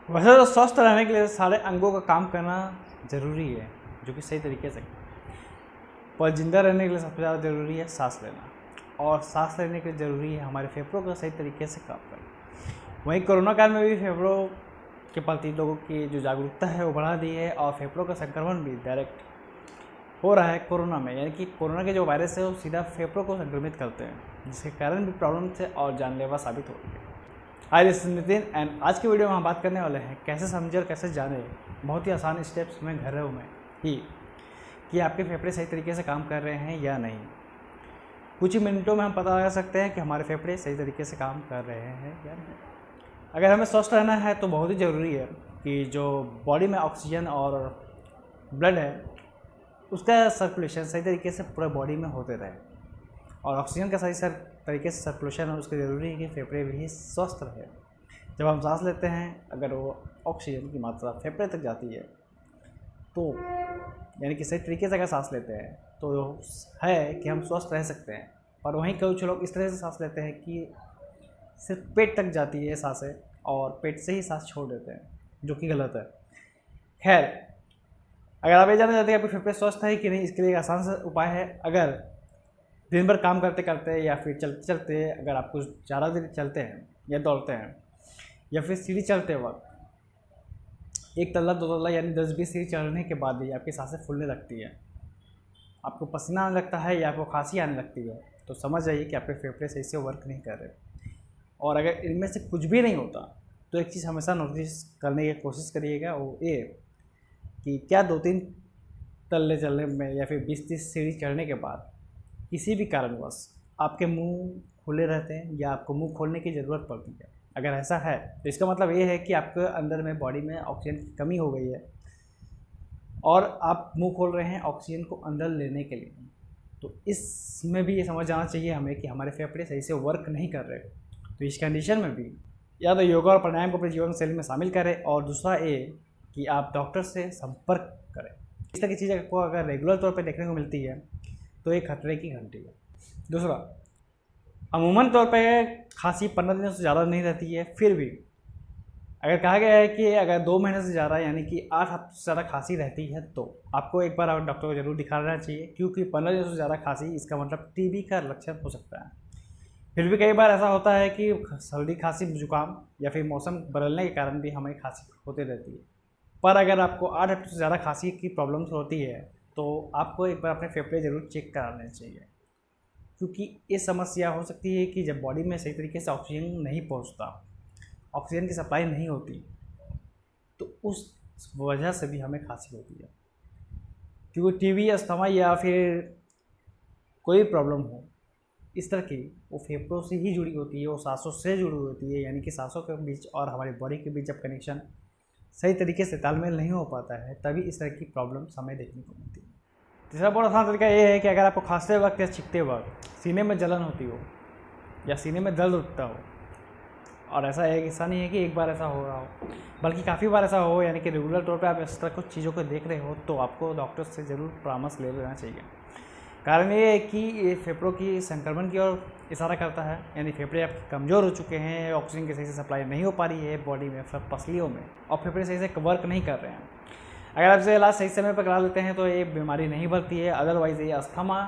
वैसे तो स्वस्थ रहने के लिए सारे अंगों का काम करना ज़रूरी है, जो कि सही तरीके से, पर जिंदा रहने के लिए सबसे ज़्यादा ज़रूरी है सांस लेना, और सांस लेने के लिए ज़रूरी है हमारे फेफड़ों का सही तरीके से काम करना। वहीं कोरोना काल में भी फेफड़ों के प्रति लोगों की जो जागरूकता है वो बढ़ा दी है, और फेफड़ों का संक्रमण भी डायरेक्ट हो रहा है कोरोना में, यानी कि कोरोना के जो वायरस है वो सीधा फेफड़ों को संक्रमित करते हैं, जिसके कारण भी प्रॉब्लम से और जानलेवा साबित हो रही है। हाय, दिस इज नितिन एंड आज की वीडियो में हम बात करने वाले हैं कैसे समझे और कैसे जाने बहुत ही आसान स्टेप्स में घरों में ही कि आपके फेफड़े सही तरीके से काम कर रहे हैं या नहीं। कुछ ही मिनटों में हम पता लगा सकते हैं कि हमारे फेफड़े सही तरीके से काम कर रहे हैं या नहीं। अगर हमें स्वस्थ रहना है तो बहुत ही ज़रूरी है कि जो बॉडी में ऑक्सीजन और ब्लड है उसका सर्कुलेशन सही तरीके से पूरे बॉडी में होते रहे, और ऑक्सीजन का सही तरीके से सर्कुलेशन है उसके ज़रूरी है कि फेफड़े भी स्वस्थ रहे। जब हम सांस लेते हैं अगर वो ऑक्सीजन की मात्रा फेफड़े तक जाती है तो यानी कि सही तरीके से अगर सांस लेते हैं तो है कि हम स्वस्थ रह सकते हैं। पर वहीं कुछ लोग इस तरह से सांस लेते हैं कि सिर्फ पेट तक जाती है सांसें और पेट से ही सांस छोड़ देते हैं, जो कि गलत है। खैर, अगर आप ये जानना चाहते हैं कि आपके फेफड़े स्वस्थ है कि नहीं, इसके लिए एक आसान सा उपाय है। अगर दिन भर काम करते करते या फिर चलते चलते अगर आप कुछ ज़्यादा देर चलते हैं या दौड़ते हैं या फिर सीढ़ी चलते वक्त एक तल्ला दो तल्ला यानी 10-20 सीढ़ी चढ़ने के बाद भी आपकी सांसें फूलने लगती है, आपको पसीना आने लगता है या आपको खांसी आने लगती है, तो समझ जाइए कि आपके फेफड़े सही से वर्क नहीं कर रहे। और अगर इनमें से कुछ भी नहीं होता तो एक चीज़ हमेशा नोटिस करने की कोशिश करिएगा, वो ये कि क्या 2-3 तल्ले चलने में या फिर 20-30 सीढ़ी चढ़ने के बाद किसी भी कारणवश आपके मुंह खुले रहते हैं या आपको मुंह खोलने की ज़रूरत पड़ती है। अगर ऐसा है तो इसका मतलब ये है कि आपके अंदर में बॉडी में ऑक्सीजन की कमी हो गई है और आप मुंह खोल रहे हैं ऑक्सीजन को अंदर लेने के लिए। तो इसमें भी ये समझ जाना चाहिए हमें कि हमारे फेफड़े सही से वर्क नहीं कर रहे। तो इस कंडीशन में भी या तो योगा और प्राणायाम को अपने जीवन शैली में शामिल करें, और दूसरा ये कि आप डॉक्टर से संपर्क करें। इस तरह की चीज़ आपको अगर रेगुलर तौर पर देखने को मिलती है तो एक खतरे की घंटी है। दूसरा, अमूमन तौर पे खांसी 15 दिनों से ज़्यादा नहीं रहती है, फिर भी अगर कहा गया है कि अगर 2 महीने से ज़्यादा यानी कि 8 हफ्ते से ज़्यादा खांसी रहती है तो आपको एक बार डॉक्टर को ज़रूर दिखा लेना चाहिए, क्योंकि 15 दिनों से ज़्यादा खांसी इसका मतलब टीबी का लक्षण हो सकता है। फिर भी कई बार ऐसा होता है कि सर्दी खांसी जुकाम या फिर मौसम बदलने के कारण भी हमें खांसी होती रहती है। पर अगर आपको 8 हफ्ते से ज़्यादा खांसी की प्रॉब्लम्स होती है तो आपको एक बार अपने फेफड़े ज़रूर चेक करा लेने चाहिए, क्योंकि ये समस्या हो सकती है कि जब बॉडी में सही तरीके से ऑक्सीजन नहीं पहुंचता, ऑक्सीजन की सप्लाई नहीं होती, तो उस वजह से भी हमें खांसी होती है। क्योंकि टीबी, अस्थमा या फिर कोई प्रॉब्लम हो इस तरह की, वो फेफड़ों से ही जुड़ी होती है, वो सांसों से जुड़ी होती है, यानी कि सांसों के बीच और हमारी बॉडी के बीच जब कनेक्शन सही तरीके से तालमेल नहीं हो पाता है तभी इस तरह की प्रॉब्लम्स हमें देखने को मिलती है। तीसरा बहुत आसान तरीका ये है कि अगर आपको खांसते वक्त या छींकते वक्त सीने में जलन होती हो या सीने में दर्द उठता हो, और ऐसा नहीं है कि एक बार ऐसा हो रहा हो, बल्कि काफ़ी बार ऐसा हो, यानी कि रेगुलर तौर पे आप इस तरह कुछ चीज़ों को देख रहे हो, तो आपको डॉक्टर से ज़रूर परामर्श ले लेना चाहिए। कारण ये है कि ये फेफड़ों की संक्रमण की ओर इशारा करता है, यानी फेफड़े आपके कमज़ोर हो चुके हैं, ऑक्सीजन की सही से सप्लाई नहीं हो पा रही है बॉडी में, पसलियों में, और फेफड़े सही से वर्क नहीं कर रहे हैं। अगर आप इसे इलाज सही समय पर करा लेते हैं तो ये बीमारी नहीं बढ़ती है, अदरवाइज़ ये अस्थमा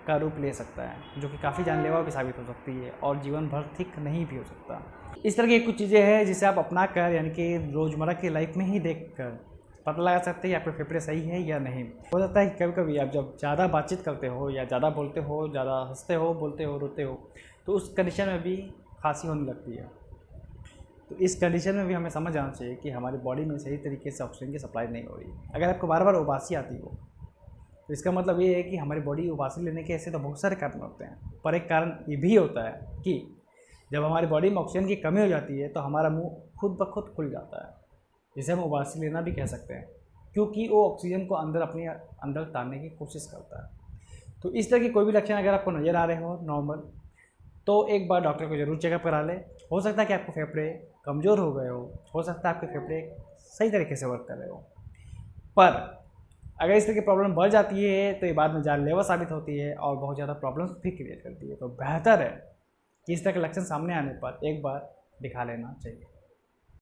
का रूप ले सकता है, जो कि काफ़ी जानलेवा भी साबित हो सकती है और जीवन भर ठीक नहीं भी हो सकता। इस तरह की कुछ चीज़ें हैं जिसे आप अपना कर, यानी कि रोज़मर्रा की लाइफ में ही देख कर पता लगा सकते हैं कि आपके फेफड़े सही है या नहीं। हो सकता है कि कभी कभी आप जब ज़्यादा बातचीत करते हो या ज़्यादा बोलते हो, ज़्यादा हंसते हो, बोलते हो, रोते हो, तो उस कंडीशन में भी खांसी होने लगती है। तो इस कंडीशन में भी हमें समझ आना चाहिए कि हमारी बॉडी में सही तरीके से ऑक्सीजन की सप्लाई नहीं हो रही। अगर आपको बार बार उबासी आती हो तो इसका मतलब ये है कि हमारी बॉडी उबासी लेने के ऐसे तो बहुत सारे कारण होते हैं, पर एक कारण ये भी होता है कि जब हमारी बॉडी में ऑक्सीजन की कमी हो जाती है तो हमारा मुंह खुद ब खुद खुल जाता है, जिसे हम उबासी लेना भी कह सकते हैं, क्योंकि वो ऑक्सीजन को अपने अंदर तानने की कोशिश करता है। तो इस तरह की कोई भी लक्षण अगर आपको नज़र आ रहे हो नॉर्मल, तो एक बार डॉक्टर को ज़रूर चेकअप करा लें। हो सकता है कि आपके फेफड़े कमज़ोर हो गए हो सकता है आपके फेफड़े सही तरीके से वर्क कर रहे हो, पर अगर इस तरह की प्रॉब्लम बढ़ जाती है तो ये बाद में जानलेवा साबित होती है और बहुत ज़्यादा प्रॉब्लम्स भी क्रिएट करती है। तो बेहतर है कि इस तरह के लक्षण सामने आने पर एक बार दिखा लेना चाहिए।